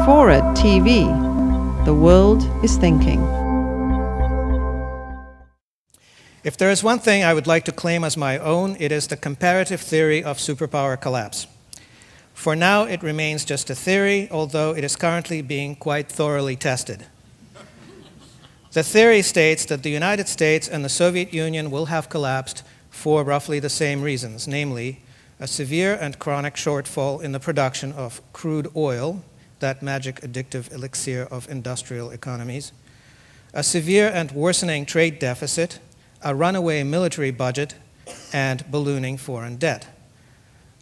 FORA.tv. The world is thinking. If there is one thing I would like to claim as my own, it is the comparative theory of superpower collapse. For now, it remains just a theory, although it is currently being quite thoroughly tested. The theory states that the United States and the Soviet Union will have collapsed for roughly the same reasons, namely a severe and chronic shortfall in the production of crude oil, that magic addictive elixir of industrial economies, a severe and worsening trade deficit, a runaway military budget, and ballooning foreign debt.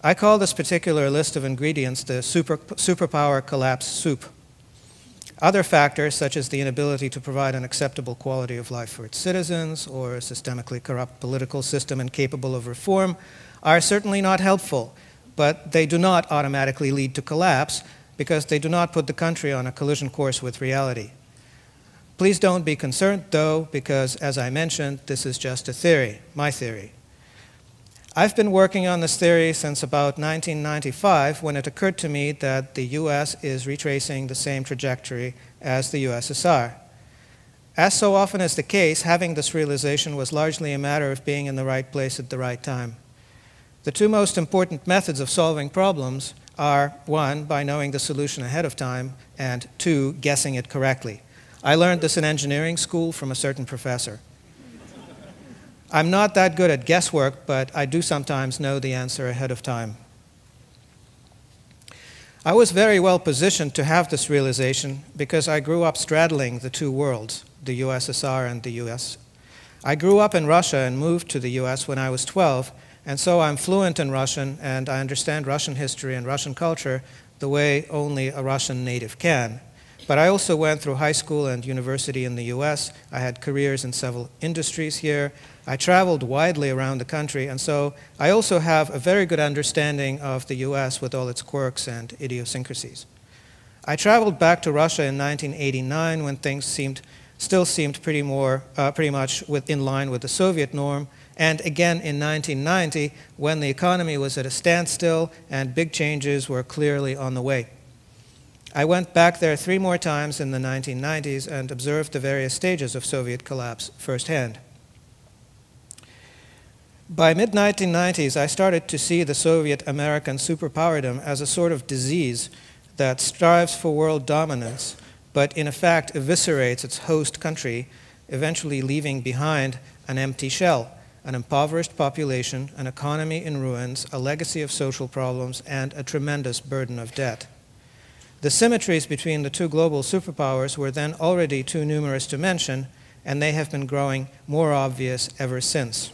I call this particular list of ingredients the Superpower Collapse Soup. Other factors, such as the inability to provide an acceptable quality of life for its citizens, or a systemically corrupt political system incapable of reform, are certainly not helpful, but they do not automatically lead to collapse because they do not put the country on a collision course with reality. Please don't be concerned, though, because, as I mentioned, this is just a theory, my theory. I've been working on this theory since about 1995, when it occurred to me that the US is retracing the same trajectory as the USSR. As so often is the case, having this realization was largely a matter of being in the right place at the right time. The two most important methods of solving problems are, one, by knowing the solution ahead of time, and two, guessing it correctly. I learned this in engineering school from a certain professor. I'm not that good at guesswork, but I do sometimes know the answer ahead of time. I was very well positioned to have this realization because I grew up straddling the two worlds, the USSR and the US. I grew up in Russia and moved to the US when I was 12, and so I'm fluent in Russian, and I understand Russian history and Russian culture the way only a Russian native can. But I also went through high school and university in the US. I had careers in several industries here. I traveled widely around the country, and so I also have a very good understanding of the US with all its quirks and idiosyncrasies. I traveled back to Russia in 1989 when things still seemed pretty much in line with the Soviet norm, and again in 1990 when the economy was at a standstill and big changes were clearly on the way. I went back there 3 more times in the 1990s and observed the various stages of Soviet collapse firsthand. By mid-1990s, I started to see the Soviet-American superpowerdom as a sort of disease that strives for world dominance, but in effect eviscerates its host country, eventually leaving behind an empty shell, an impoverished population, an economy in ruins, a legacy of social problems, and a tremendous burden of debt. The symmetries between the two global superpowers were then already too numerous to mention, and they have been growing more obvious ever since.